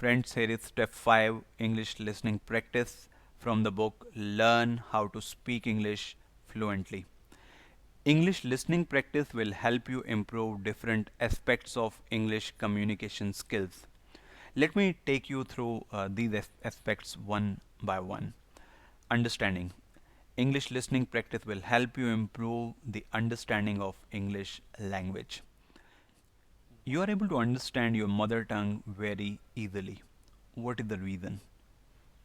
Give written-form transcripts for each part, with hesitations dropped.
Friends, here is step 5 English listening practice from the book Learn How to Speak English Fluently. English listening practice will help you improve different aspects of English communication skills. Let me take you through these aspects one by one. Understanding. English listening practice will help you improve the understanding of English language. You are able to understand your mother tongue very easily. What is the reason?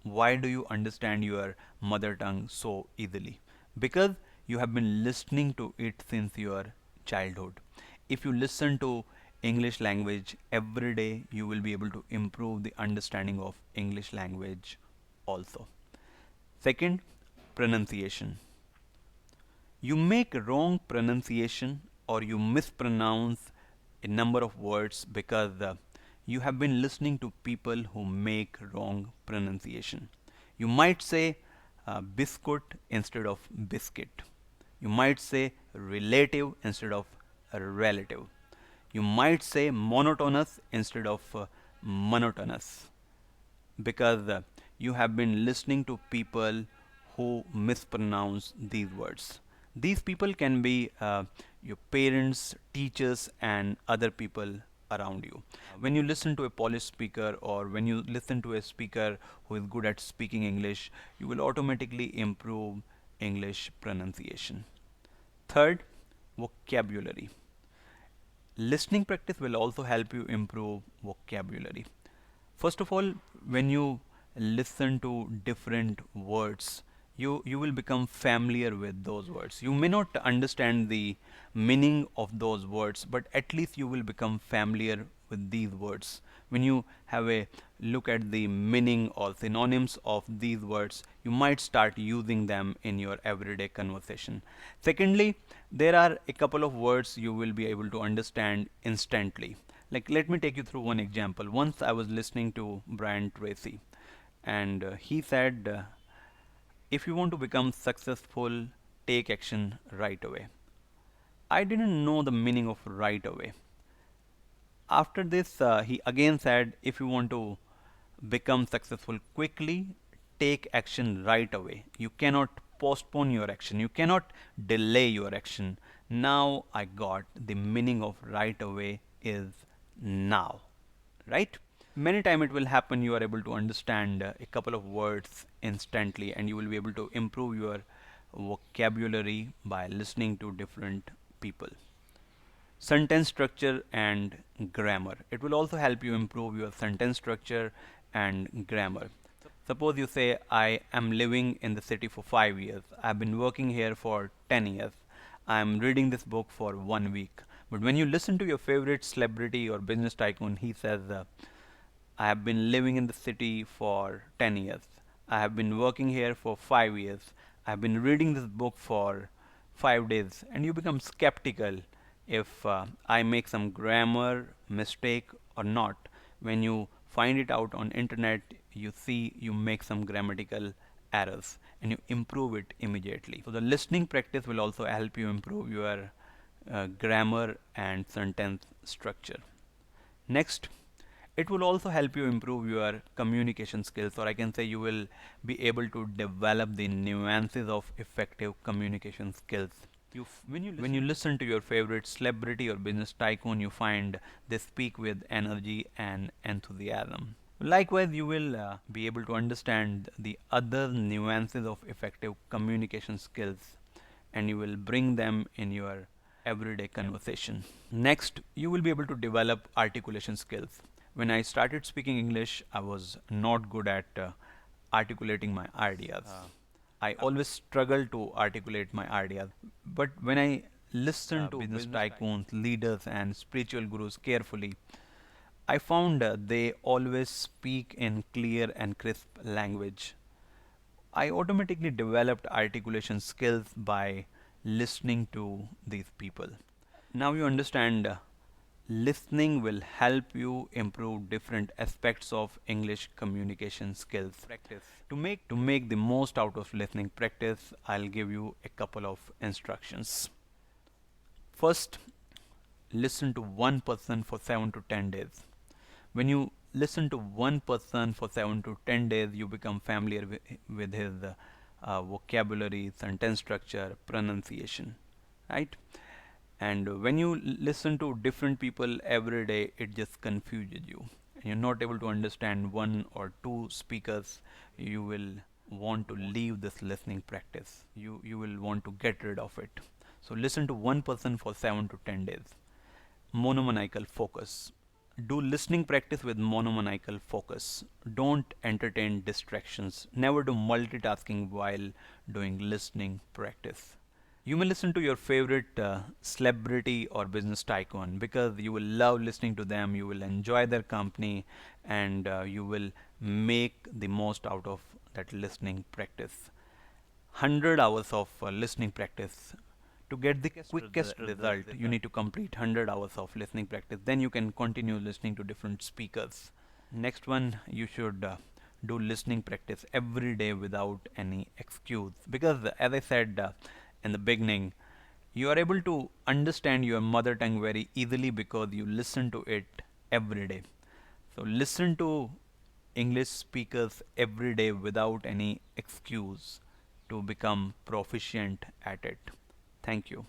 Why do you understand your mother tongue so easily? Because you have been listening to it since your childhood. If you listen to English language every day, you will be able to improve the understanding of English language also. Second, pronunciation. You make wrong pronunciation or you mispronounce a number of words because you have been listening to people who make wrong pronunciation. You might say biscuit instead of biscuit. You might say relative instead of relative. You might say monotonous instead of monotonous because you have been listening to people who mispronounce these words. These people can be your parents, teachers, and other people around you. When you listen to a Polish speaker or when you listen to a speaker who is good at speaking English, you will automatically improve English pronunciation. Third, vocabulary. Listening practice will also help you improve vocabulary. First of all, when you listen to different words, you will become familiar with those words. You may not understand the meaning of those words, but at least you will become familiar with these words. When you have a look at the meaning or synonyms of these words, you might start using them in your everyday conversation. Secondly, there are a couple of words you will be able to understand instantly. Like, let me take you through one example. Once I was listening to Brian Tracy, and he said, if you want to become successful, take action right away. I didn't know the meaning of right away. After this, he again said, if you want to become successful quickly, take action right away. You cannot postpone your action. You cannot delay your action. Now I got the meaning of right away is now, right? Many time it will happen you are able to understand a couple of words instantly, and you will be able to improve your vocabulary by listening to different people. Sentence structure and grammar. It will also help you improve your sentence structure and grammar. Suppose you say, I am living in the city for 5 years. I've been working here for 10 years. I'm reading this book for 1 week. But when you listen to your favorite celebrity or business tycoon, he says, I have been living in the city for 10 years. I have been working here for 5 years. I have been reading this book for 5 days. And you become skeptical if I make some grammar mistake or not. When you find it out on internet, you see you make some grammatical errors and you improve it immediately. So the listening practice will also help you improve your grammar and sentence structure. Next, it will also help you improve your communication skills, or I can say you will be able to develop the nuances of effective communication skills. When you listen to your favorite celebrity or business tycoon, you find they speak with energy and enthusiasm. Likewise, you will be able to understand the other nuances of effective communication skills, and you will bring them in your everyday conversation. Next, you will be able to develop articulation skills. When I started speaking English, I was not good at articulating my ideas. I always struggle to articulate my ideas. But when I listen to business tycoons, leaders, and spiritual gurus carefully, I found they always speak in clear and crisp language. I automatically developed articulation skills by listening to these people. Now you understand listening will help you improve different aspects of English communication skills. To make the most out of listening practice, I'll give you a couple of instructions. First, listen to one person for 7 to 10 days. When you listen to one person for 7 to 10 days, you become familiar with his vocabulary, sentence structure, pronunciation, right? And when you listen to different people every day, it just confuses you. You're not able to understand one or two speakers. You will want to leave this listening practice. You will want to get rid of it. So listen to one person for 7 to 10 days. Monomaniacal focus. Do listening practice with monomaniacal focus. Don't entertain distractions. Never do multitasking while doing listening practice. You may listen to your favorite celebrity or business tycoon because you will love listening to them, you will enjoy their company, and you will make the most out of that listening practice. 100 hours of listening practice. To get the quickest result, you need to complete 100 hours of listening practice. Then you can continue listening to different speakers. Next one, you should do listening practice every day without any excuse. Because, as I said in the beginning, you are able to understand your mother tongue very easily because you listen to it every day. So, listen to English speakers every day without any excuse to become proficient at it. Thank you.